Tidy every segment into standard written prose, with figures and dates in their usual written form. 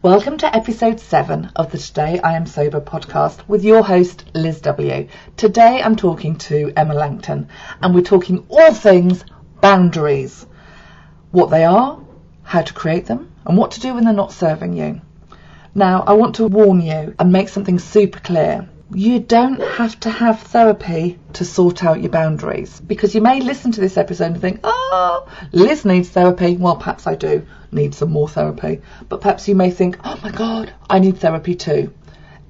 Welcome to episode 7 of the Today I Am Sober podcast with your host Liz W. Today I'm talking to Emma Langton and we're talking all things boundaries. What they are, how to create them and what to do when they're not serving you. Now I want to warn you and make something super clear. You don't have to have therapy to sort out your boundaries, because you may listen to this episode and think, Liz needs therapy. Well, perhaps I do need some more therapy, but perhaps you may think, oh my God, I need therapy too.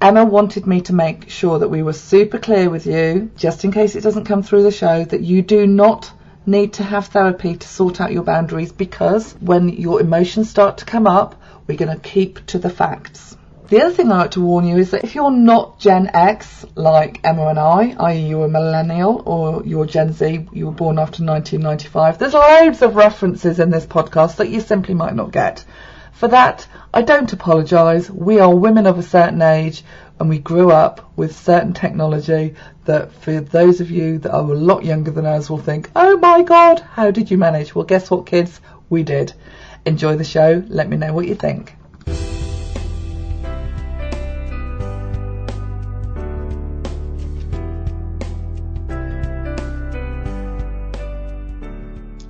Emma wanted me to make sure that we were super clear with you, just in case it doesn't come through the show, that you do not need to have therapy to sort out your boundaries, because when your emotions start to come up, we're going to keep to the facts. The other thing I like to warn you is that if you're not Gen X like Emma and I, i.e. you're a millennial, or you're Gen Z, you were born after 1995, there's loads of references in this podcast that you simply might not get. For that, I don't apologise. We are women of a certain age and we grew up with certain technology that for those of you that are a lot younger than us will think, oh my God, how did you manage? Well, guess what, kids? We did. Enjoy the show. Let me know what you think.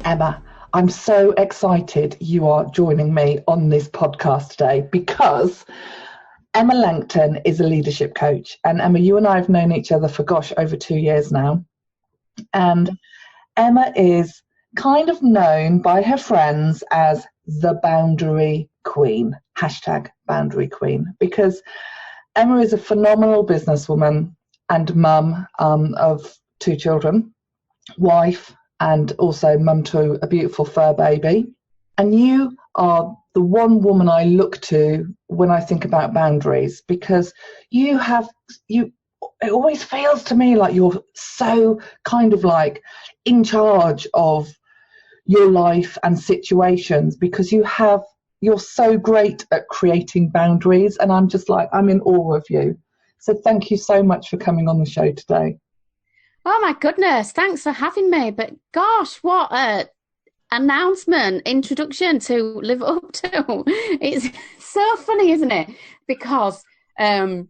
Emma, I'm so excited you are joining me on this podcast today, because Emma Langton is a leadership coach. And Emma, you and I have known each other for, over 2 years now. And Emma is kind of known by her friends as the boundary queen, #boundary queen, because Emma is a phenomenal businesswoman and mum of 2 children, wife, and also mum to a beautiful fur baby. And you are the one woman I look to when I think about boundaries, because it always feels to me like you're so kind of like in charge of your life and situations, because you're so great at creating boundaries, and I'm just like, I'm in awe of you. So thank you so much for coming on the show today. Oh my goodness, thanks for having me. But gosh, what a introduction to live up to. It's so funny, isn't it? Because I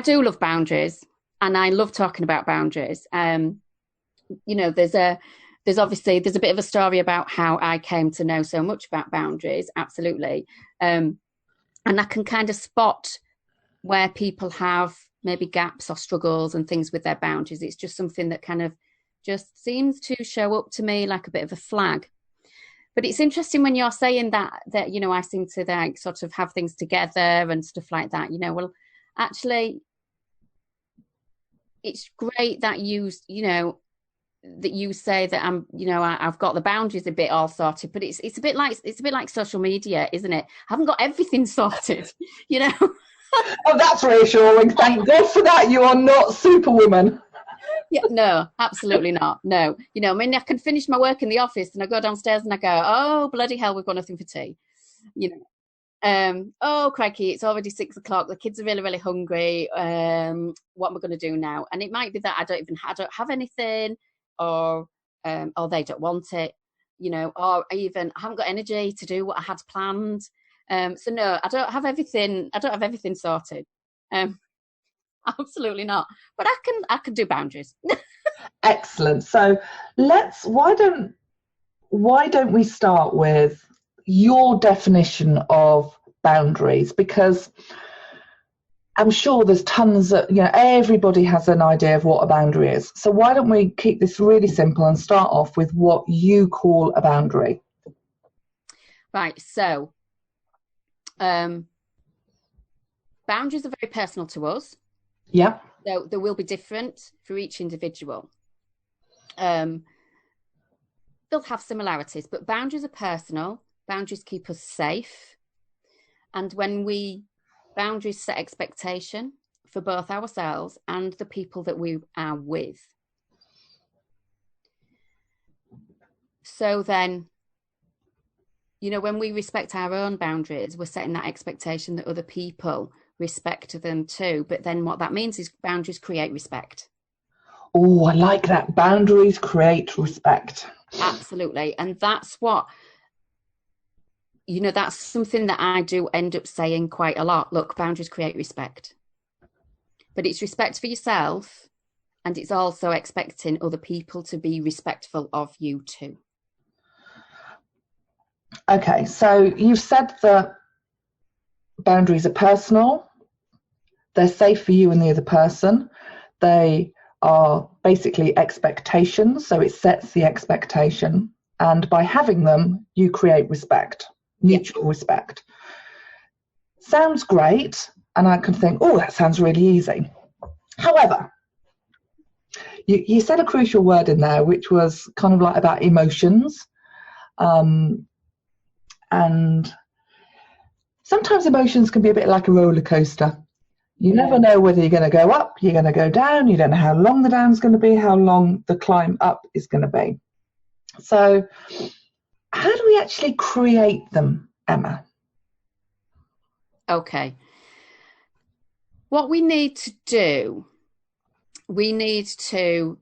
do love boundaries and I love talking about boundaries. There's a bit of a story about how I came to know so much about boundaries, absolutely. And I can kind of spot where people have maybe gaps or struggles and things with their boundaries. It's just something that kind of just seems to show up to me like a bit of a flag. But it's interesting when you're saying that I seem to like sort of have things together and stuff like that. Well, actually, it's great that you say that I've got the boundaries a bit all sorted, but it's a bit like social media, isn't it? I haven't got everything sorted, Oh, that's reassuring. Thank God for that. You are not Superwoman. Yeah, no, absolutely not. No, I can finish my work in the office and I go downstairs and I go, oh, bloody hell, we've got nothing for tea. Oh, crikey, it's already 6 o'clock. The kids are really, really hungry. What am I going to do now? And it might be that I don't have anything, or they don't want it, or even I haven't got energy to do what I had planned. So no, I don't have everything sorted. Absolutely not. But I can do boundaries. Excellent. So why don't we start with your definition of boundaries? Because I'm sure there's tons of, everybody has an idea of what a boundary is. So why don't we keep this really simple and start off with what you call a boundary? Right. So boundaries are very personal to us. Yeah. So they will be different for each individual. They'll have similarities, but boundaries are personal. Boundaries keep us safe. And when boundaries set expectation for both ourselves and the people that we are with. So then, when we respect our own boundaries, we're setting that expectation that other people respect them too. But then what that means is boundaries create respect. Oh, I like that. Boundaries create respect. Absolutely. And that's what that's something that I do end up saying quite a lot. Look, boundaries create respect. But it's respect for yourself, and it's also expecting other people to be respectful of you too. Okay, so you've said that boundaries are personal, they're safe for you and the other person, they are basically expectations, so it sets the expectation, and by having them, you create respect, mutual respect. Sounds great, and I can think, oh, that sounds really easy. However, you said a crucial word in there, which was kind of like about emotions. And sometimes emotions can be a bit like a roller coaster. You never know whether you're going to go up, you're going to go down, you don't know how long the down's going to be, how long the climb up is going to be. So how do we actually create them, Emma? Okay. What we need to do, we need to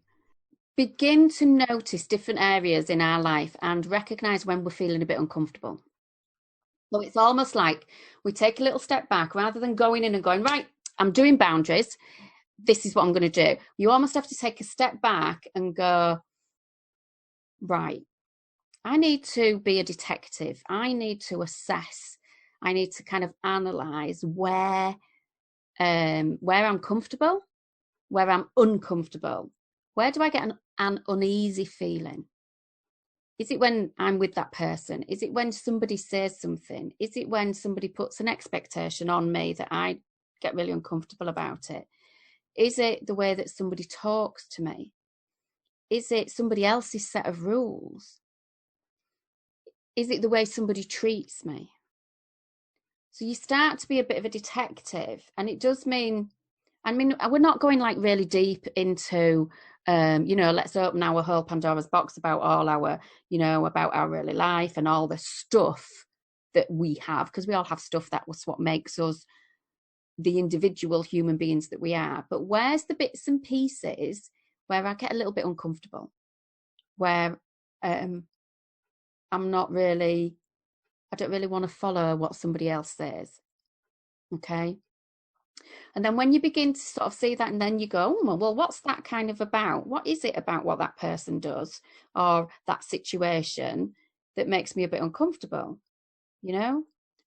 begin to notice different areas in our life and recognise when we're feeling a bit uncomfortable. So it's almost like we take a little step back rather than going in and going, right, I'm doing boundaries. This is what I'm going to do. You almost have to take a step back and go, right, I need to be a detective. I need to assess. I need to kind of analyse where I'm comfortable, where I'm uncomfortable. Where do I get an uneasy feeling? Is it when I'm with that person? Is it when somebody says something? Is it when somebody puts an expectation on me that I get really uncomfortable about it? Is it the way that somebody talks to me? Is it somebody else's set of rules? Is it the way somebody treats me? So you start to be a bit of a detective, and it does mean, we're not going like really deep into, let's open our whole Pandora's box about all our, about our early life and all the stuff that we have, because we all have stuff. That was what makes us the individual human beings that we are. But where's the bits and pieces where I get a little bit uncomfortable, where I don't really want to follow what somebody else says. Okay. And then when you begin to sort of see that, and then you go, oh, well, what's that kind of about? What is it about what that person does or that situation that makes me a bit uncomfortable?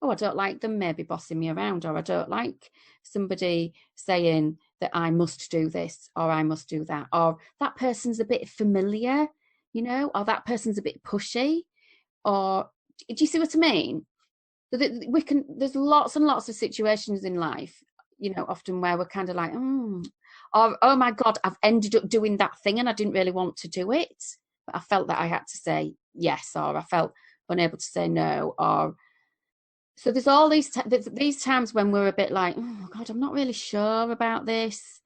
Oh, I don't like them maybe bossing me around, or I don't like somebody saying that I must do this or I must do that, or that person's a bit familiar, or that person's a bit pushy, or do you see what I mean? There's lots and lots of situations in life, often where we're kind of like, or, oh my God, I've ended up doing that thing and I didn't really want to do it, but I felt that I had to say yes, or I felt unable to say no, or so there's all these times when we're a bit like, oh God, I'm not really sure about this.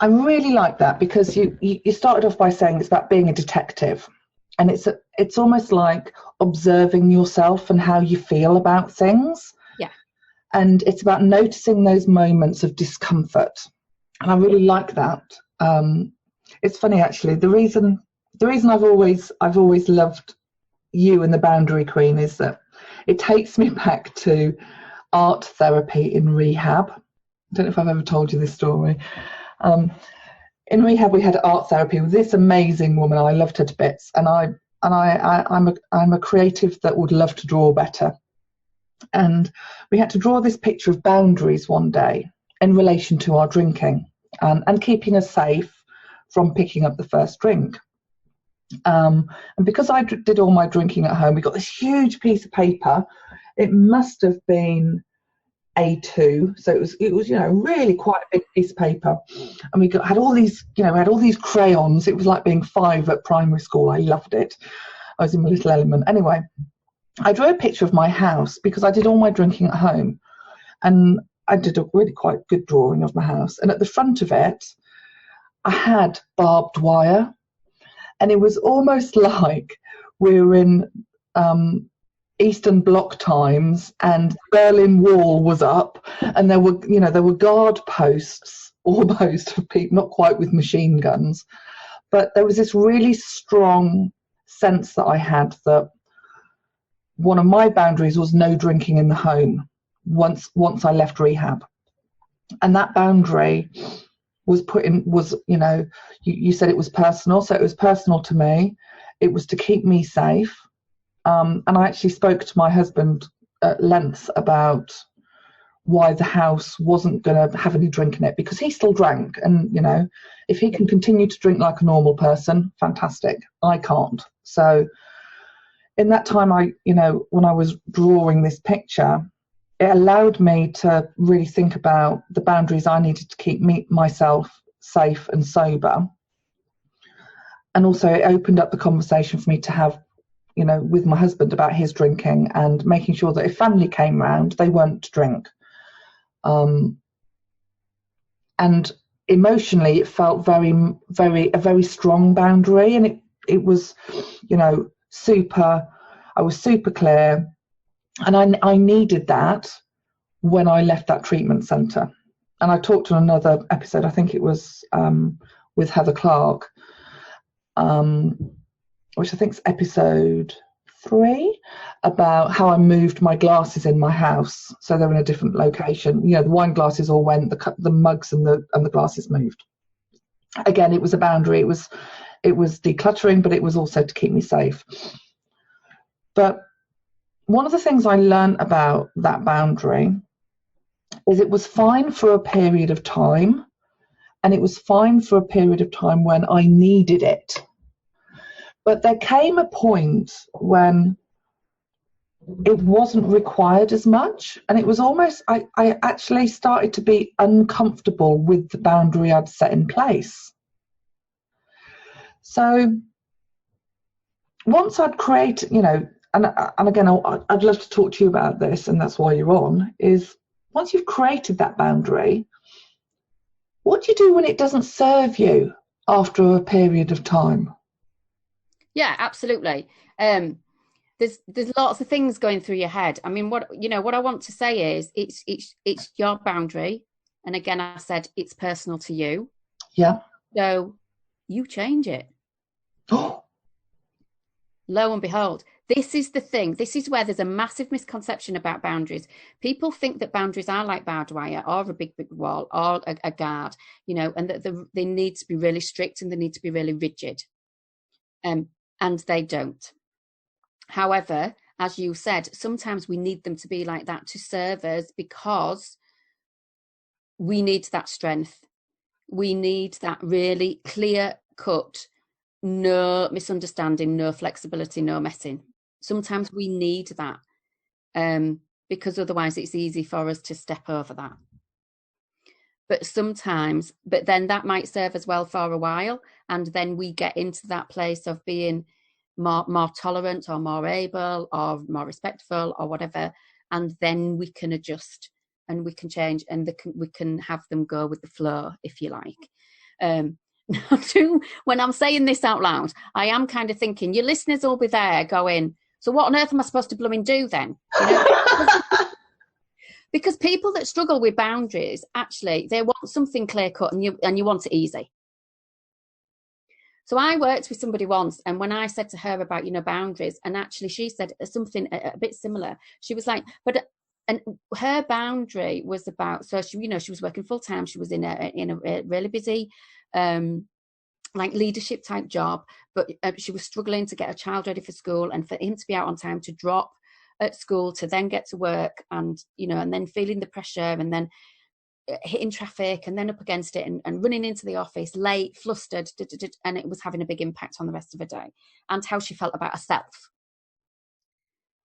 I really like that, because you started off by saying it's about being a detective, and it's almost like observing yourself and how you feel about things. Yeah. And it's about noticing those moments of discomfort, and I really like that. It's funny actually. The reason I've always loved you and the Boundary Queen is that it takes me back to art therapy in rehab. I don't know if I've ever told you this story. In rehab, we had art therapy with this amazing woman. I loved her to bits, and I'm a creative that would love to draw better. And we had to draw this picture of boundaries one day in relation to our drinking, and keeping us safe from picking up the first drink. And because I did all my drinking at home, we got this huge piece of paper. It must have been A2, so it was really quite a big piece of paper, and we had all these crayons. It was like being 5 at primary school. I loved it. I was in my little element. Anyway, I drew a picture of my house because I did all my drinking at home, and I did a really quite good drawing of my house. And at the front of it, I had barbed wire, and it was almost like we were in Eastern Bloc times, and Berlin Wall was up, and there were guard posts almost of people, not quite with machine guns, but there was this really strong sense that I had that one of my boundaries was no drinking in the home once I left rehab. And that boundary was you said it was personal, so it was personal to me. It was to keep me safe. And I actually spoke to my husband at length about why the house wasn't going to have any drink in it, because he still drank. And, if he can continue to drink like a normal person, fantastic. I can't. So in that time, when I was drawing this picture, it allowed me to really think about the boundaries I needed to keep myself safe and sober. And also it opened up the conversation for me to have, with my husband about his drinking, and making sure that if family came round, they weren't to drink. And emotionally, it felt a very strong boundary, and it was, I was super clear, and I needed that when I left that treatment centre. And I talked on another episode, I think it was with Heather Clark, which I think is episode 3, about how I moved my glasses in my house, so they're in a different location. The wine glasses all went, the mugs and the glasses moved. Again, it was a boundary. It was decluttering, but it was also to keep me safe. But one of the things I learned about that boundary is it was fine for a period of time, and it was fine for a period of time when I needed it. But there came a point when it wasn't required as much, and it was almost, I actually started to be uncomfortable with the boundary I'd set in place. So once I'd created, and again, I'd love to talk to you about this, and that's why you're on, is once you've created that boundary, what do you do when it doesn't serve you after a period of time? Yeah, absolutely. There's lots of things going through your head. I mean, what I want to say is it's your boundary. And again, I said it's personal to you. Yeah. So you change it. Lo and behold, this is the thing. This is where there's a massive misconception about boundaries. People think that boundaries are like barbed wire or a big wall or a guard, and that they need to be really strict and they need to be really rigid. And they don't. However, as you said, sometimes we need them to be like that to serve us, because we need that strength. We need that really clear cut, no misunderstanding, no flexibility, no messing. Sometimes we need that, because otherwise it's easy for us to step over that. But then that might serve us well for a while, and then we get into that place of being more tolerant or more able or more respectful or whatever, and then we can adjust and we can change, and we can have them go with the flow, if you like. When I'm saying this out loud, I am kind of thinking your listeners will be there going, so what on earth am I supposed to blooming do then? Because people that struggle with boundaries, actually, they want something clear cut, and you want it easy. So I worked with somebody once, and when I said to her about, boundaries, and actually she said something a bit similar. She was like, and her boundary was about, so she was working full time. She was in a really busy, like leadership type job, but she was struggling to get her child ready for school, and for him to be out on time to drop at school, to then get to work, and and then feeling the pressure, and then hitting traffic, and then up against it, and running into the office late, flustered, and it was having a big impact on the rest of her day and how she felt about herself.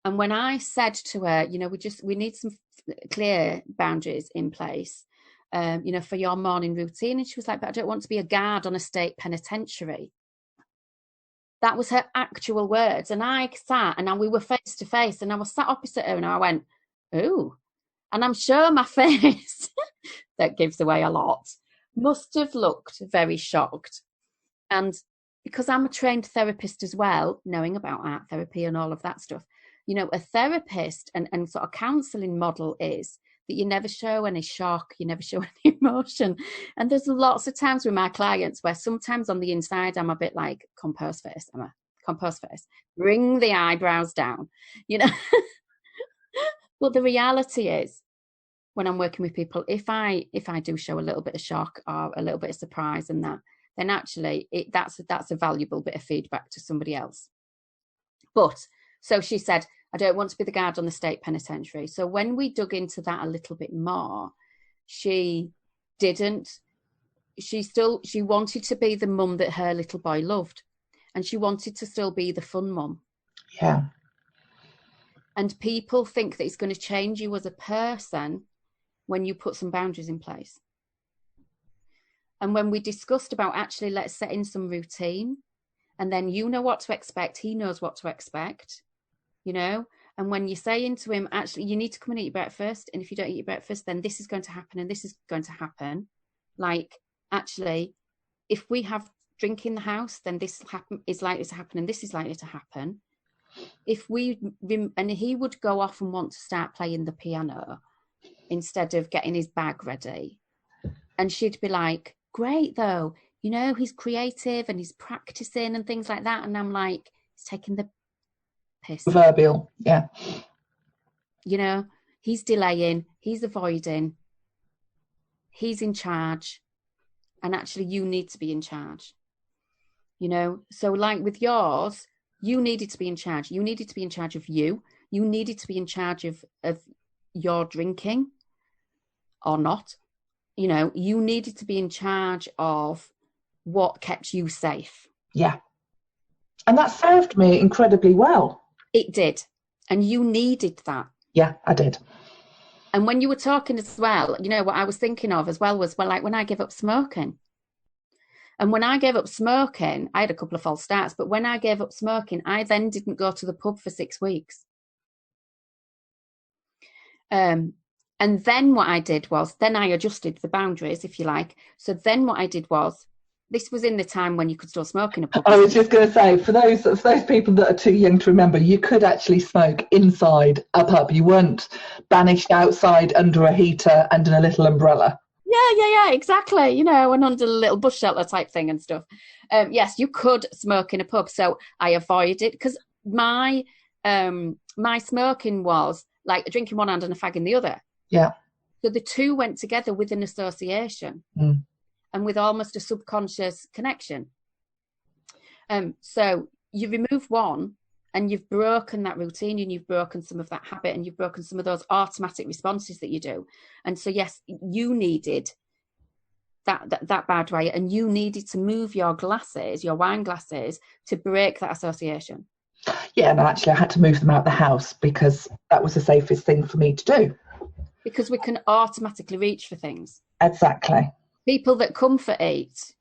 And when I said to her, we need some clear boundaries in place, for your morning routine, and she was like, but I don't want to be a guard on a state penitentiary. That was her actual words. And I sat, and we were face to face, and I was sat opposite her, and I went, ooh. And I'm sure my face, that gives away a lot, must have looked very shocked. And because I'm a trained therapist as well, knowing about art therapy and all of that stuff, a therapist and sort of counselling model is that you never show any shock, you never show any emotion. And there's lots of times with my clients where sometimes on the inside I'm a bit like, composed face, Emma, compost face, bring the eyebrows down, you know. But the reality is, when I'm working with people, if I do show a little bit of shock or a little bit of surprise and that, then actually that's a valuable bit of feedback to somebody else. But so she said, I don't want to be the guard on the state penitentiary. So when we dug into that a little bit more, she wanted to be the mum that her little boy loved. And she wanted to still be the fun mum. Yeah. And people think that it's going to change you as a person when you put some boundaries in place. And when we discussed about actually let's set in some routine, and then you know what to expect, he knows what to expect, you know. And when you're saying to him, actually, you need to come and eat your breakfast, and if you don't eat your breakfast, then this is going to happen and this is going to happen. Like, actually, if we have drink in the house, then this is likely to happen and this is likely to happen. And he would go off and want to start playing the piano instead of getting his bag ready. And she'd be like, great though, you know, he's creative and he's practicing and things like that. And I'm like, he's taking the piss. Proverbial, yeah. You know, he's delaying, he's avoiding, he's in charge. And actually you need to be in charge. You know, so like with yours, you needed to be in charge. You needed to be in charge of you. You needed to be in charge of your drinking or not. You know, you needed to be in charge of what kept you safe. Yeah. And that served me incredibly well. It did. And you needed that. Yeah, I did. And when you were talking as well, you know, what I was thinking of as well was, well, like when I gave up smoking. And when I gave up smoking, I had a couple of false starts, but when I gave up smoking, I then didn't go to the pub for 6 weeks. And then what I did was, then I adjusted the boundaries, if you like. So then what I did was, this was in the time when you could still smoke in a pub. I was just going to say, for those people that are too young to remember, you could actually smoke inside a pub. You weren't banished outside under a heater and in a little umbrella. Yeah, exactly. You know, and under a little bush shelter type thing and stuff. Yes, you could smoke in a pub. So I avoided, because my smoking was like drinking one hand and a fag in the other. Yeah. So the two went together with an association and with almost a subconscious connection. So you remove one and you've broken that routine and you've broken some of that habit and you've broken some of those automatic responses that you do. And so, yes, you needed that boundary and you needed to move your glasses, your wine glasses, to break that association. Yeah, and actually I had to move them out the house because that was the safest thing for me to do. Because we can automatically reach for things. Exactly. People that comfort eat,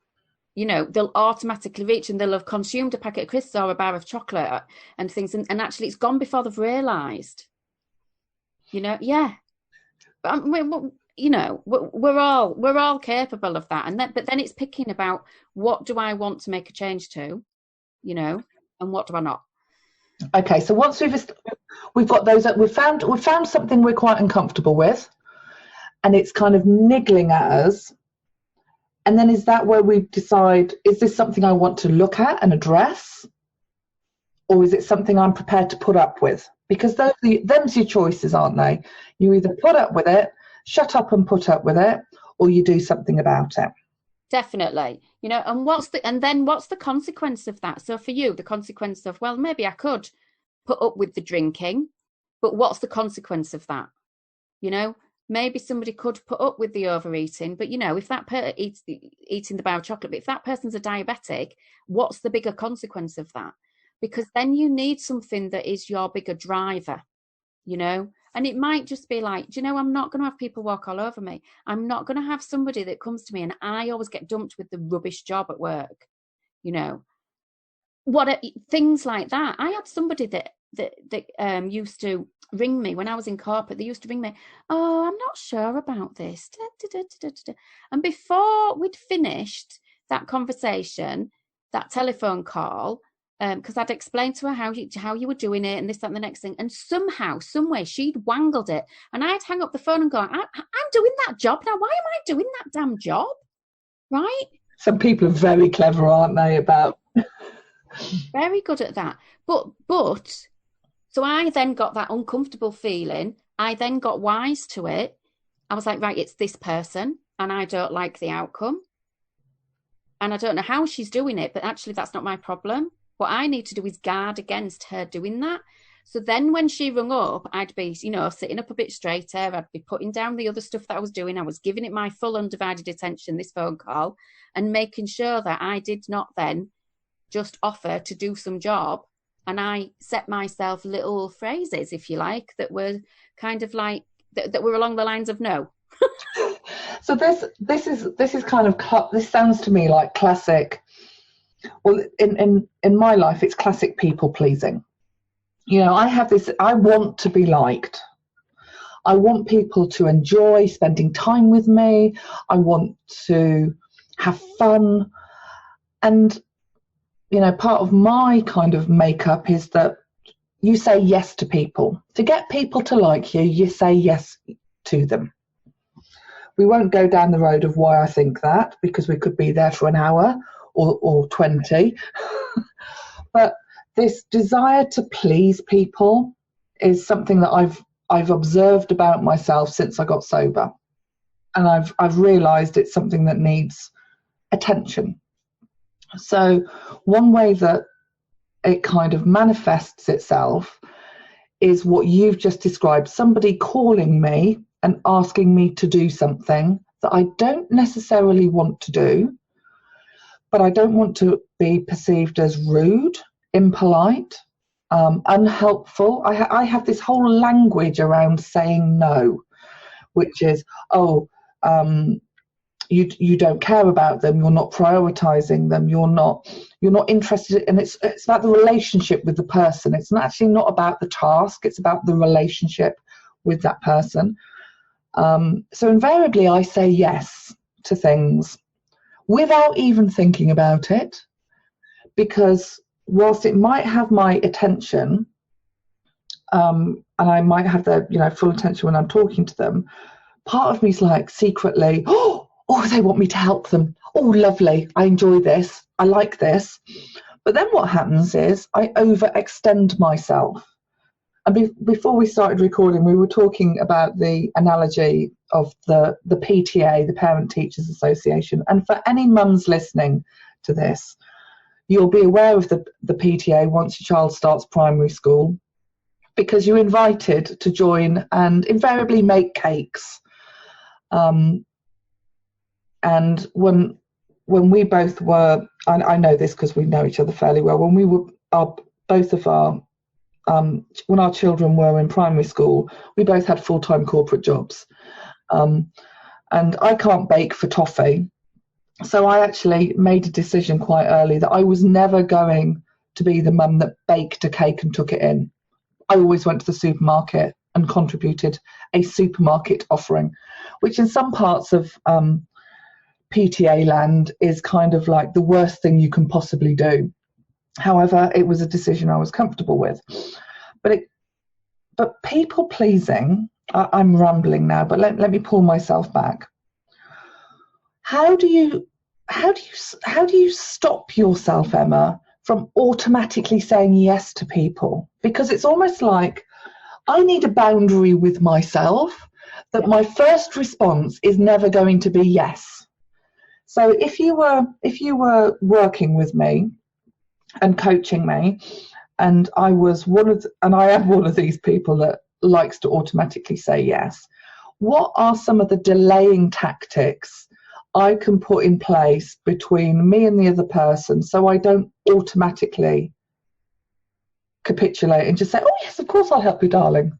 you know, they'll automatically reach and they'll have consumed a packet of crisps or a bar of chocolate and things. And actually it's gone before they've realised. You know, yeah. You know, we're all capable of that. But then it's picking about, what do I want to make a change to, you know, and what do I not? Okay, so once we've got those, we've found something we're quite uncomfortable with, and it's kind of niggling at us. And then is that where we decide, is this something I want to look at and address, or is it something I'm prepared to put up with? Because them's your choices, aren't they? You either put up with it, shut up and put up with it, or you do something about it. Definitely. You know, and then what's the consequence of that? So for you, the consequence of, well, maybe I could put up with the drinking, but what's the consequence of that? You know, maybe somebody could put up with the overeating, but you know, if that eating the bar of chocolate, but if that person's a diabetic, what's the bigger consequence of that? Because then you need something that is your bigger driver, you know. And it might just be like, do you know, I'm not going to have people walk all over me. I'm not going to have somebody that comes to me and I always get dumped with the rubbish job at work, you know. Things like that. I had somebody that used to ring me when I was in corporate. They used to ring me, oh, I'm not sure about this. And before we'd finished that conversation, that telephone call, because I'd explained to her how you were doing it and this, that, and the next thing. And somehow, some way, she'd wangled it. And I'd hang up the phone and go, I'm doing that job now. Why am I doing that damn job? Right? Some people are very clever, aren't they, about... Very good at that. But so I then got that uncomfortable feeling. I then got wise to it. I was like, right, it's this person and I don't like the outcome. And I don't know how she's doing it, but actually that's not my problem. What I need to do is guard against her doing that. So then when she rung up, I'd be, sitting up a bit straighter. I'd be putting down the other stuff that I was doing. I was giving it my full undivided attention, this phone call, and making sure that I did not then just offer to do some job. And I set myself little phrases, if you like, that were kind of like, that were along the lines of no. So this is kind of, this sounds to me like classic, well, in my life, it's classic people pleasing. I have this, I want to be liked. I want people to enjoy spending time with me. I want to have fun. And, part of my kind of makeup is that you say yes to people. To get people to like you, you say yes to them. We won't go down the road of why I think that, because we could be there for an hour or 20. But this desire to please people is something that I've observed about myself since I got sober. And I've realised it's something that needs attention. So one way that it kind of manifests itself is what you've just described, somebody calling me and asking me to do something that I don't necessarily want to do, but I don't want to be perceived as rude, impolite, unhelpful. I have this whole language around saying no, which is, you don't care about them, you're not prioritizing them, you're not interested, and it's about the relationship with the person. It's actually not about the task, it's about the relationship with that person. So invariably I say yes to things without even thinking about it, because whilst it might have my attention, and I might have their full attention when I'm talking to them, part of me is like secretly, oh, they want me to help them. Oh, lovely. I enjoy this. I like this. But then what happens is I overextend myself. And before we started recording, we were talking about the analogy of the PTA, the Parent Teachers Association. And for any mums listening to this, you'll be aware of the PTA once your child starts primary school, because you're invited to join and invariably make cakes. And when we both were, I know this because we know each other fairly well, when we were when our children were in primary school, we both had full-time corporate jobs. And I can't bake for toffee. So I actually made a decision quite early that I was never going to be the mum that baked a cake and took it in. I always went to the supermarket and contributed a supermarket offering, which in some parts of PTA land is kind of like the worst thing you can possibly do. However, it was a decision I was comfortable with. But people pleasing, I'm rambling now, but let me pull myself back. How do you stop yourself, Emma, from automatically saying yes to people? Because it's almost like I need a boundary with myself that my first response is never going to be yes. So if you were working with me and coaching me, and I was I am one of these people that likes to automatically say yes, what are some of the delaying tactics I can put in place between me and the other person so I don't automatically capitulate and just say, oh yes, of course I'll help you, darling?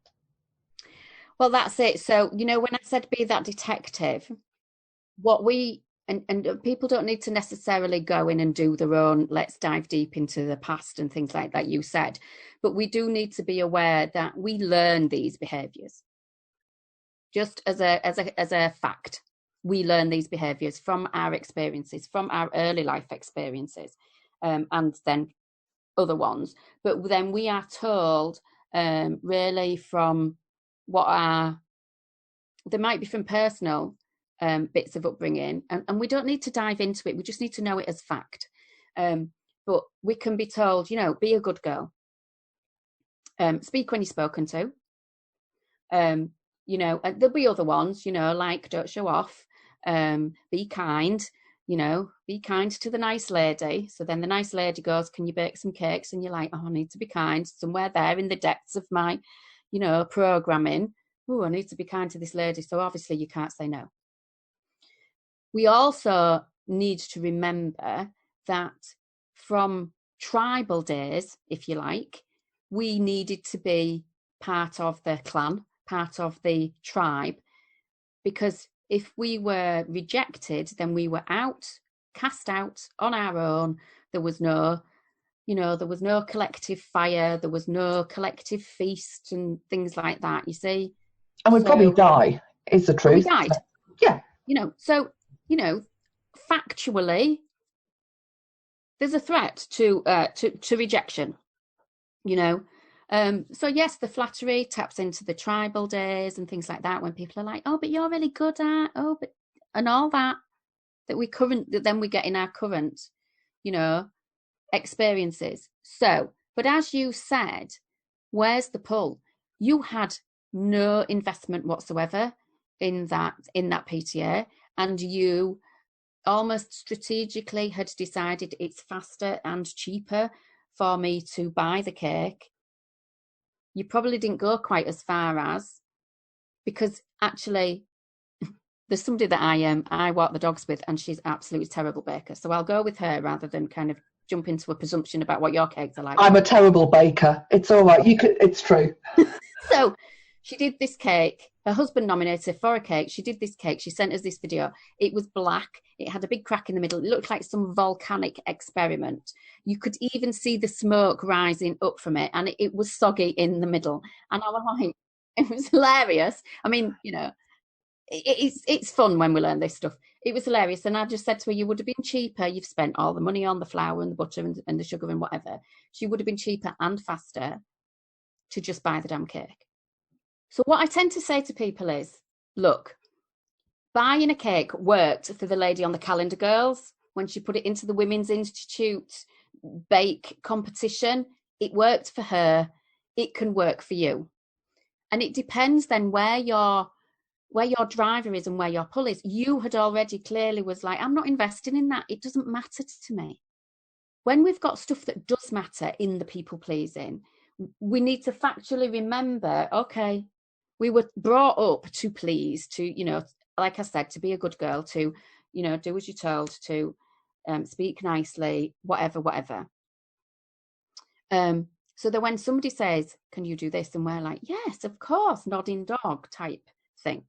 Well, that's it. So, when I said be that detective, what we, and people don't need to necessarily go in and do their own, let's dive deep into the past and things like that you said, but we do need to be aware that we learn these behaviours. Just as a fact, we learn these behaviours from our experiences, from our early life experiences, and then other ones. But then we are told really from there might be from personal bits of upbringing, and we don't need to dive into it. We just need to know it as fact. But But we can be told, be a good girl. Speak when you're spoken to. And there'll be other ones, like don't show off. Be kind. Be kind to the nice lady. So then the nice lady goes, can you bake some cakes? And you're like, oh, I need to be kind. Somewhere there in the depths of my, programming. Oh, I need to be kind to this lady. So obviously you can't say no. We also need to remember that from tribal days, if you like, we needed to be part of the clan, part of the tribe, because if we were rejected, then we were cast out on our own. There was no collective fire, there was no collective feast and things like that, you see. And we'd probably die, is the truth. We died. Yeah. So, factually, there's a threat to rejection, So yes, the flattery taps into the tribal days and things like that, when people are like, oh, but you're really good at, and all that then we get in our current, experiences. So, but as you said, where's the pull? You had no investment whatsoever in that PTA, and you almost strategically had decided it's faster and cheaper for me to buy the cake. You probably didn't go quite as far as, because actually there's somebody that I walk the dogs with, and she's absolutely terrible baker. So I'll go with her rather than kind of jump into a presumption about what your cakes are like. I'm a terrible baker. It's all right. It's true. So she did this cake. Her husband nominated her for a cake. She did this cake. She sent us this video. It was black. It had a big crack in the middle. It looked like some volcanic experiment. You could even see the smoke rising up from it, and it was soggy in the middle. And I was like, it was hilarious. I mean, it's fun when we learn this stuff. It was hilarious. And I just said to her, you would have been cheaper. You've spent all the money on the flour and the butter and the sugar and whatever. She would have been cheaper and faster to just buy the damn cake. So what I tend to say to people is, look, buying a cake worked for the lady on the Calendar Girls when she put it into the Women's Institute bake competition. It worked for her. It can work for you. And it depends then where your driver is and where your pull is. You had already clearly was like, I'm not investing in that. It doesn't matter to me. When we've got stuff that does matter in the people pleasing, we need to factually remember, okay, we were brought up to please, to, like I said, to be a good girl, to, do as you're told, to speak nicely, whatever. So that when somebody says, can you do this? And we're like, yes, of course, nodding dog type thing.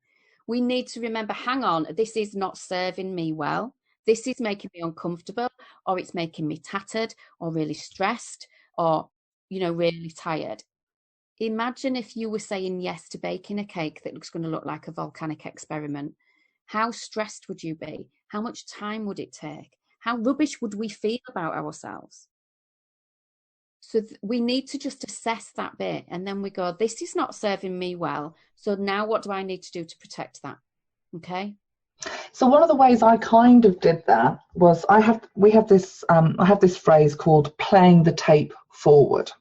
We need to remember, hang on, this is not serving me well. This is making me uncomfortable, or it's making me tattered or really stressed or, really tired. Imagine if you were saying yes to baking a cake that looks going to look like a volcanic experiment. How stressed would you be? How much time would it take? How rubbish would we feel about ourselves? So we need to just assess that bit, and then we go, this is not serving me well. So now what do I need to do to protect that? Okay. So one of the ways I kind of did that was I have this phrase called playing the tape forward.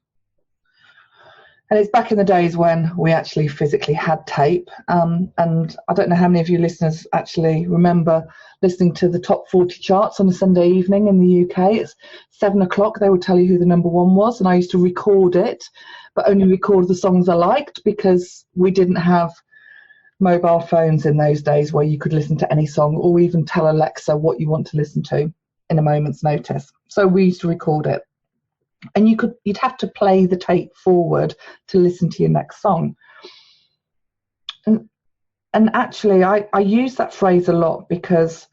And it's back in the days when we actually physically had tape. And I don't know how many of you listeners actually remember listening to the top 40 charts on a Sunday evening in the UK. It's 7 o'clock. They would tell you who the number one was. And I used to record it, but only record the songs I liked, because we didn't have mobile phones in those days where you could listen to any song or even tell Alexa what you want to listen to in a moment's notice. So we used to record it. And you'd have to play the tape forward to listen to your next song. And actually, I use that phrase a lot because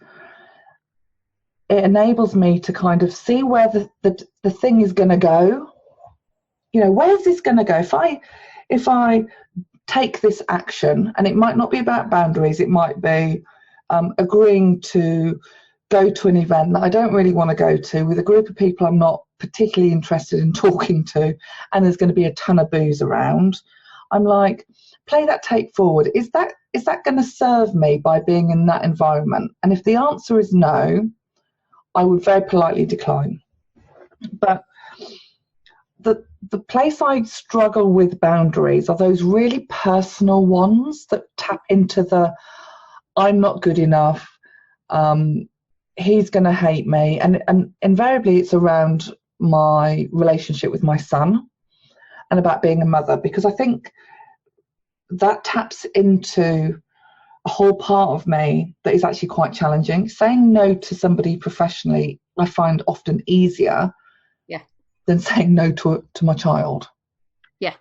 it enables me to kind of see where the thing is going to go. Where's this going to go? If I take this action, and it might not be about boundaries, it might be agreeing to go to an event that I don't really want to go to with a group of people I'm not particularly interested in talking to, and there's going to be a ton of booze around. I'm like, play that tape forward. Is that going to serve me by being in that environment? And if the answer is no, I would very politely decline. But the place I struggle with boundaries are those really personal ones that tap into the I'm not good enough, he's going to hate me, and invariably it's around my relationship with my son and about being a mother, because I think that taps into a whole part of me that is actually quite challenging. Saying no to somebody professionally I find often easier than saying no to my child. Yeah,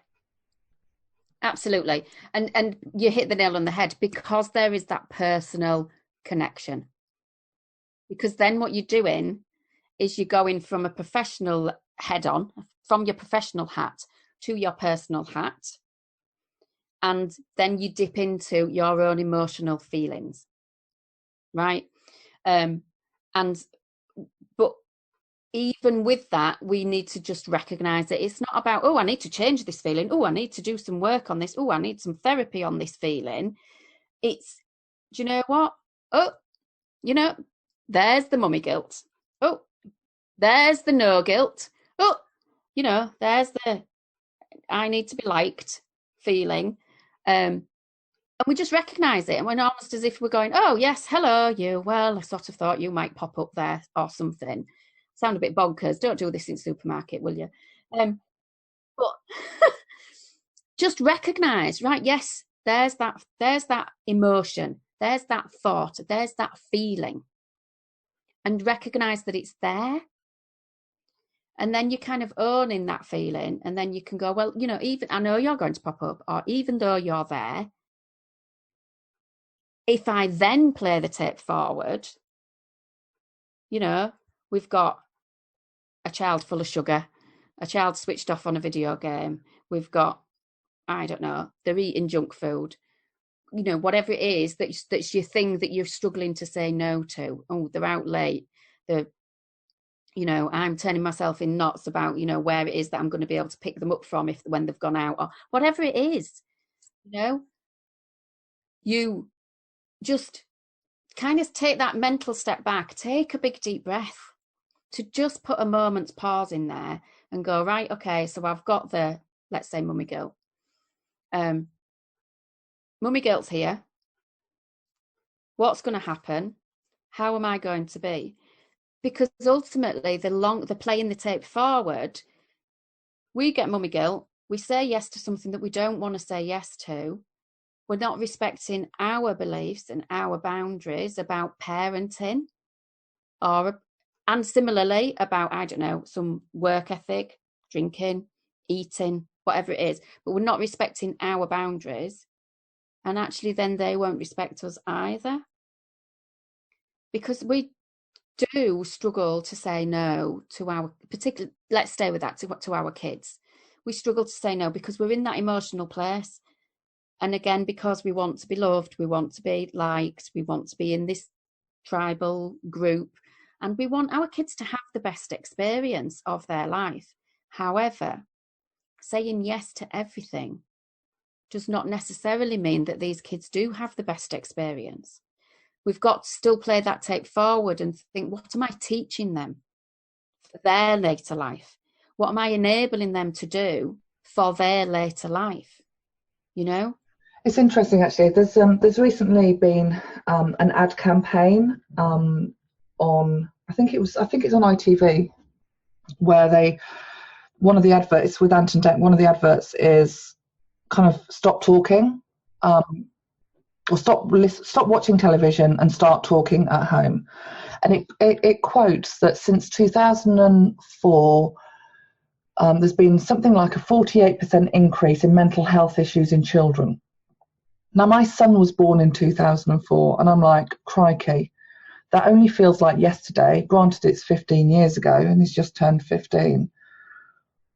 absolutely. And you hit the nail on the head, because there is that personal connection. Because then what you're doing is you're going from a professional head on, from your professional hat to your personal hat. And then you dip into your own emotional feelings, right? But even with that, we need to just recognize that it's not about, oh, I need to change this feeling. Oh, I need to do some work on this. Oh, I need some therapy on this feeling. It's, do you know what? Oh, there's the mummy guilt. Oh, there's the no guilt. Oh, there's the I need to be liked feeling. And we just recognize it. And we're almost as if we're going, oh, yes, hello, you. Well, I sort of thought you might pop up there or something. Sound a bit bonkers. Don't do this in supermarket, will you? But just recognize, right? Yes, there's that emotion. There's that thought. There's that feeling. And recognize that it's there. And then you kind of own in that feeling. And then you can go, well, even I know you're going to pop up, or even though you're there, if I then play the tape forward, we've got a child full of sugar, a child switched off on a video game. We've got, I don't know, they're eating junk food. Whatever it is that's your thing that you're struggling to say no to. Oh, they're out late. I'm turning myself in knots about, where it is that I'm going to be able to pick them up from when they've gone out, or whatever it is, you just kind of take that mental step back, take a big deep breath, to just put a moment's pause in there and go, right, okay, so I've got let's say mummy guilt. Mummy guilt's here. What's going to happen? How am I going to be? Because ultimately, the playing the tape forward, we get mummy guilt. We say yes to something that we don't want to say yes to. We're not respecting our beliefs and our boundaries about parenting, and similarly about, I don't know, some work ethic, drinking, eating, whatever it is. But we're not respecting our boundaries. And actually then they won't respect us either. Because we do struggle to say no to our, particularly, let's stay with that, to our kids. We struggle to say no because we're in that emotional place. And again, because we want to be loved, we want to be liked, we want to be in this tribal group, and we want our kids to have the best experience of their life. However, saying yes to everything does not necessarily mean that these kids do have the best experience. We've got to still play that tape forward and think, what am I teaching them for their later life? What am I enabling them to do for their later life? It's interesting, actually. There's recently been an ad campaign on, I think it's on ITV, where one of the adverts with Ant and Dec, one of the adverts is kind of stop talking, or stop watching television and start talking at home. And it quotes that since 2004, there's been something like a 48% increase in mental health issues in children. Now, my son was born in 2004, and I'm like, crikey, that only feels like yesterday. Granted, it's 15 years ago, and he's just turned 15.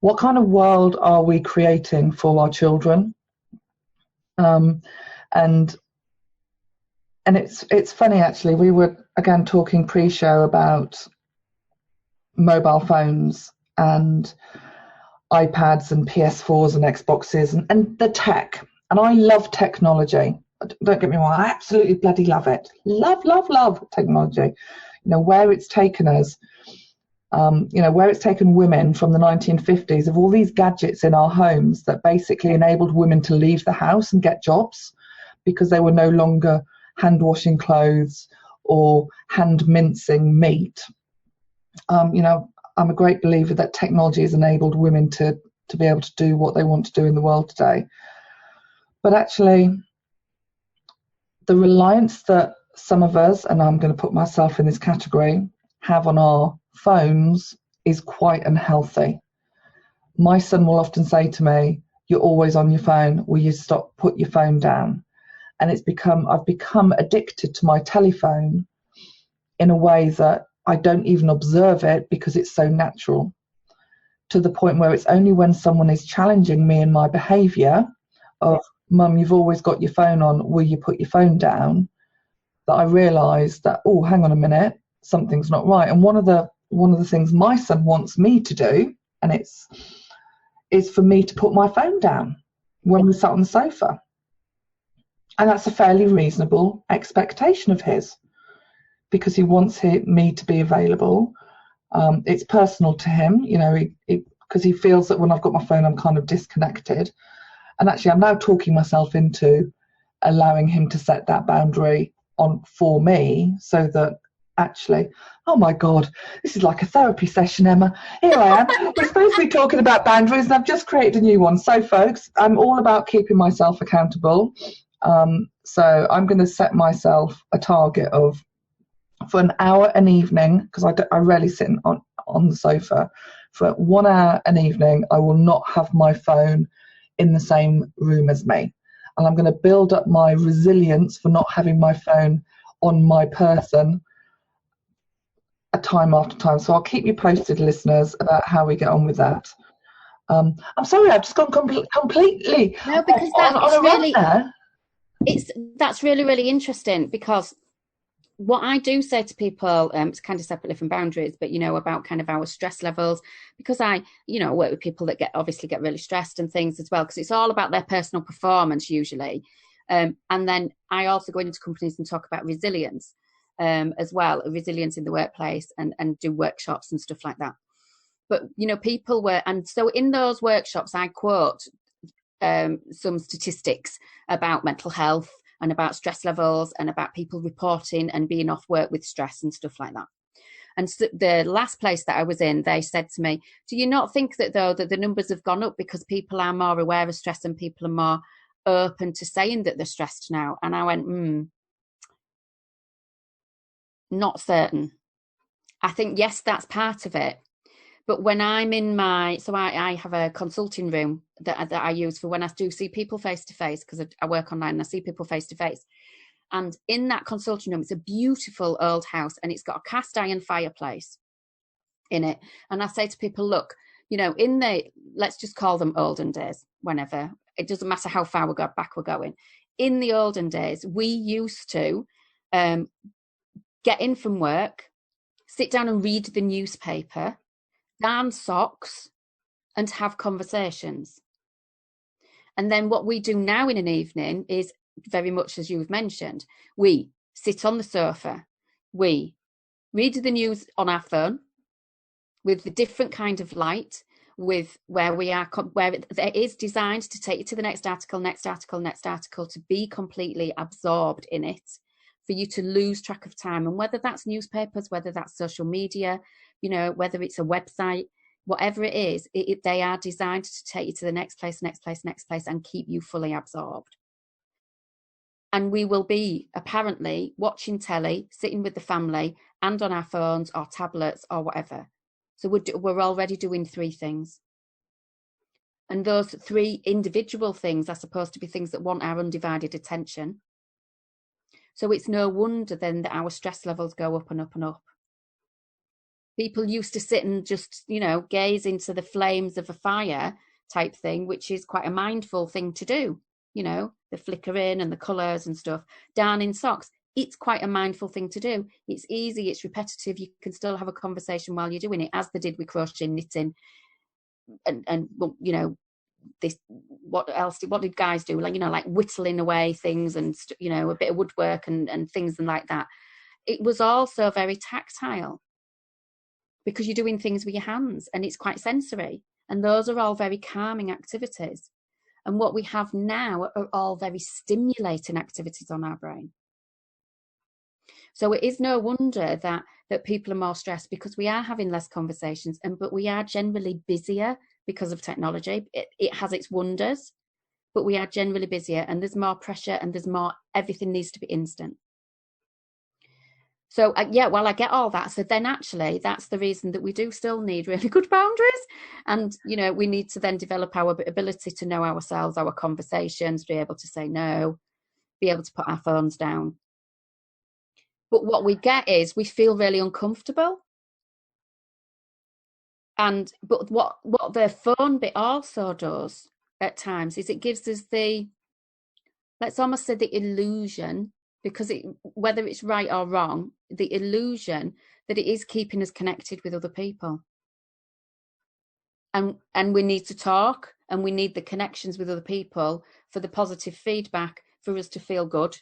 What kind of world are we creating for our children? And it's funny, actually. We were again talking pre-show about mobile phones and iPads and PS4s and Xboxes and the tech. And I love technology. Don't get me wrong, I absolutely bloody love it. Love technology. Where it's taken us. Where it's taken women from the 1950s of all these gadgets in our homes that basically enabled women to leave the house and get jobs because they were no longer hand washing clothes or hand mincing meat. I'm a great believer that technology has enabled women to be able to do what they want to do in the world today. But actually, the reliance that some of us, and I'm going to put myself in this category, have on our phones is quite unhealthy. My son will often say to me, "You're always on your phone. Will you put your phone down?" And I've become addicted to my telephone in a way that I don't even observe it because it's so natural, to the point where it's only when someone is challenging me in my behaviour of, "Mum, you've always got your phone on, will you put your phone down?" that I realise that, oh, hang on a minute, something's not right. And one of the things my son wants me to do, and is for me to put my phone down when we sat on the sofa. And that's a fairly reasonable expectation of his, because he wants me to be available. It's personal to him, because he feels that when I've got my phone, I'm kind of disconnected. And actually, I'm now talking myself into allowing him to set that boundary on for me, so that actually, oh my God, this is like a therapy session, Emma. Here I am. We're supposed to be talking about boundaries, and I've just created a new one. So, folks, I'm all about keeping myself accountable. So I'm going to set myself a target of, for an hour an evening, because I rarely sit on the sofa, for 1 hour an evening, I will not have my phone in the same room as me. And I'm going to build up my resilience for not having my phone on my person time after time. So I'll keep you posted, listeners, about how we get on with that. I'm sorry, I've just gone completely no, because that's really, really interesting, because what I do say to people, it's kind of separately from boundaries, but about kind of our stress levels, because I work with people that obviously get really stressed and things as well, because it's all about their personal performance usually. And then I also go into companies and talk about resilience as well, resilience in the workplace, and do workshops and stuff like that. But people were, and so in those workshops I quote some statistics about mental health and about stress levels and about people reporting and being off work with stress and stuff like that. And so the last place that I was in, they said to me, "Do you not think that, though, that the numbers have gone up because people are more aware of stress and people are more open to saying that they're stressed now?" And I went, not certain. I think, yes, that's part of it. But when I'm in I have a consulting room that I use for when I do see people face to face, because I work online and I see people face to face. And in that consulting room, it's a beautiful old house, and it's got a cast iron fireplace in it. And I say to people, look, let's just call them olden days, whenever. It doesn't matter how far back we're going. In the olden days, we used to get in from work, sit down and read the newspaper, darn socks, and have conversations. And then what we do now in an evening is very much as you've mentioned. We sit on the sofa, we read the news on our phone with the different kind of light, with where we are, where it is designed to take you to the next article, to be completely absorbed in it, for you to lose track of time. And whether that's newspapers, whether that's social media, whether it's a website, whatever it is, they are designed to take you to the next place, and keep you fully absorbed. And we will be apparently watching telly, sitting with the family, and on our phones or tablets or whatever. So we're already doing 3 things. And those 3 individual things are supposed to be things that want our undivided attention. So it's no wonder then that our stress levels go up and up and up. People used to sit and just, gaze into the flames of a fire type thing, which is quite a mindful thing to do. The flickering and the colours and stuff. Darning socks, it's quite a mindful thing to do. It's easy, it's repetitive. You can still have a conversation while you're doing it, as they did with crochet, knitting, and this. What else? What did guys do? Like whittling away things and a bit of woodwork and things and like that. It was also very tactile, because you're doing things with your hands and it's quite sensory. And those are all very calming activities. And what we have now are all very stimulating activities on our brain. So it is no wonder that people are more stressed, because we are having less conversations, but we are generally busier because of technology. It has its wonders, but we are generally busier, and there's more pressure, and everything needs to be instant. So well, I get all that. So then actually that's the reason that we do still need really good boundaries. And, we need to then develop our ability to know ourselves, our conversations, be able to say no, be able to put our phones down. But what we get is we feel really uncomfortable. But what the phone bit also does at times is it gives us let's almost say the illusion, because whether it's right or wrong, the illusion that it is keeping us connected with other people. And we need to talk, and we need the connections with other people for the positive feedback for us to feel good.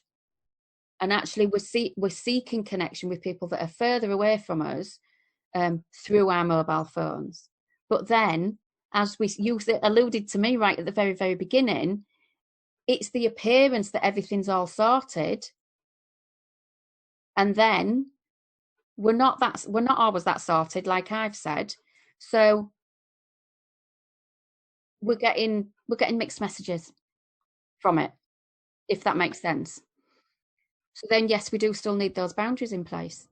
And actually we're seeking connection with people that are further away from us through our mobile phones. But then, as you alluded to me right at the very, very beginning, it's the appearance that everything's all sorted. And then we're not always that sorted, like I've said. So we're getting mixed messages from it, if that makes sense. So then, yes, we do still need those boundaries in place.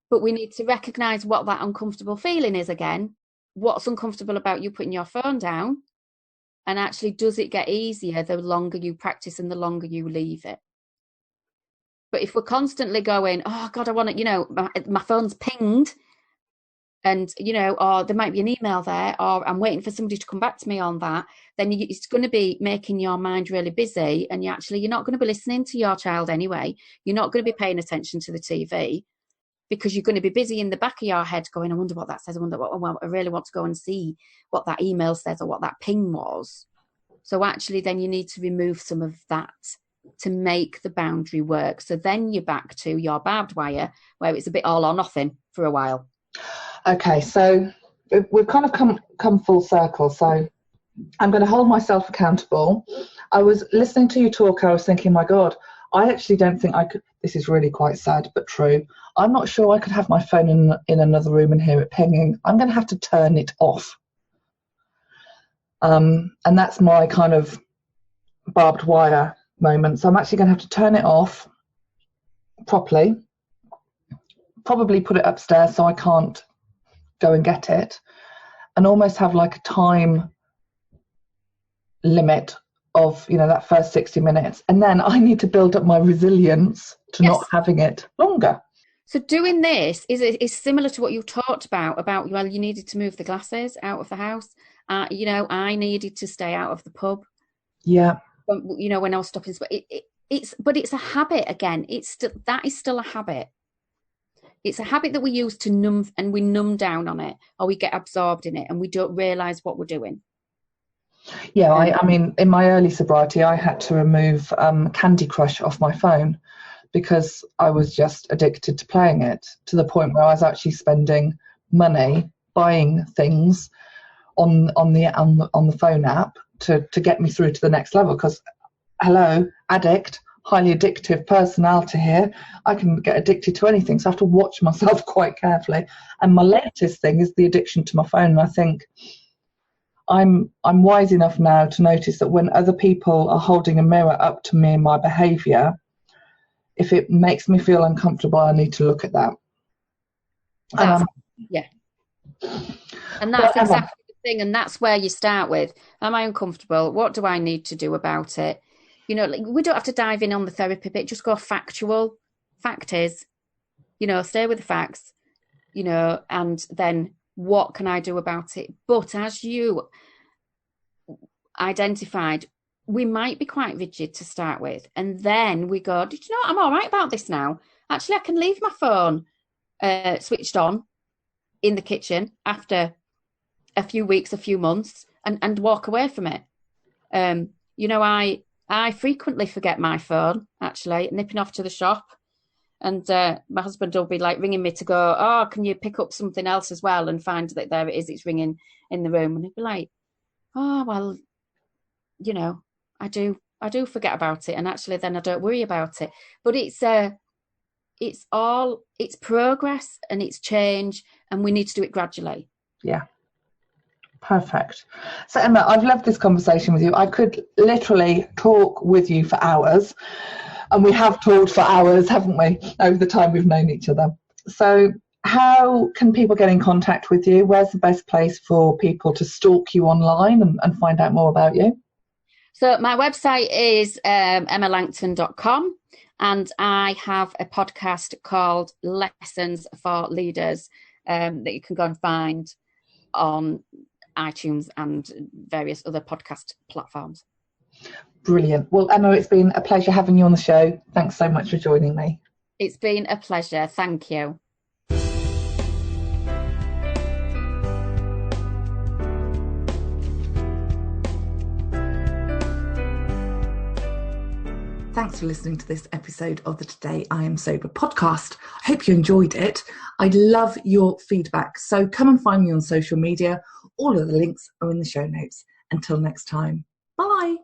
But we need to recognise what that uncomfortable feeling is again. What's uncomfortable about you putting your phone down? And actually, does it get easier the longer you practice and the longer you leave it? But if we're constantly going, oh God, I want to, my phone's pinged, and, or there might be an email there, or I'm waiting for somebody to come back to me on that, then it's going to be making your mind really busy. And you're not going to be listening to your child anyway. You're not going to be paying attention to the TV, because you're going to be busy in the back of your head going, I wonder what that says. I really want to go and see what that email says or what that ping was. So actually then you need to remove some of that to make the boundary work. So then you're back to your barbed wire, where it's a bit all or nothing for a while. Okay, so we've kind of come full circle. So I'm going to hold myself accountable. I was listening to you talk. I was thinking, my God, I actually don't think I could. This is really quite sad, but true. I'm not sure I could have my phone in another room and hear it pinging. I'm going to have to turn it off. And that's my kind of barbed wire moment. So I'm actually going to have to turn it off properly, probably put it upstairs so I can't go and get it, and almost have like a time limit of, that first 60 minutes. And then I need to build up my resilience to not having it longer. So doing this is similar to what you talked about, well, you needed to move the glasses out of the house. I needed to stay out of the pub. Yeah. When I was stopping. But it's a habit again. That is still a habit. It's a habit that we use to numb down on it, or we get absorbed in it and we don't realise what we're doing. Yeah, I mean, in my early sobriety, I had to remove Candy Crush off my phone because I was just addicted to playing it, to the point where I was actually spending money buying things on the phone app to get me through to the next level. Because, hello, addict, highly addictive personality here. I can get addicted to anything, so I have to watch myself quite carefully. And my latest thing is the addiction to my phone. And I think I'm wise enough now to notice that when other people are holding a mirror up to me and my behaviour, if it makes me feel uncomfortable, I need to look at that. Yeah. And that's exactly the thing. And that's where you start with, am I uncomfortable? What do I need to do about it? We don't have to dive in on the therapy bit, just go factual. Fact is, stay with the facts, and then what can I do about it? But as you identified, we might be quite rigid to start with. And then we go, did you know what? I'm all right about this now. Actually, I can leave my phone switched on in the kitchen after a few weeks, a few months, and walk away from it. I frequently forget my phone, actually, nipping off to the shop. And my husband will be like ringing me to go, oh, can you pick up something else as well? And find that there it is, it's ringing in the room. And he'd be like, oh, well, you know, I do forget about it. And actually then I don't worry about it. But it's progress and it's change, and we need to do it gradually. Yeah. Perfect. So Emma, I've loved this conversation with you. I could literally talk with you for hours, and we have talked for hours, haven't we, over the time we've known each other. So how can people get in contact with you? Where's the best place for people to stalk you online and find out more about you? So my website is emmalangton.com, and I have a podcast called Lessons for Leaders that you can go and find on iTunes and various other podcast platforms. Brilliant. Well, Emma, it's been a pleasure having you on the show. Thanks so much for joining me. It's been a pleasure. Thank you. Thanks for listening to this episode of the Today I Am Sober podcast. I hope you enjoyed it. I'd love your feedback. So come and find me on social media. All of the links are in the show notes. Until next time, bye.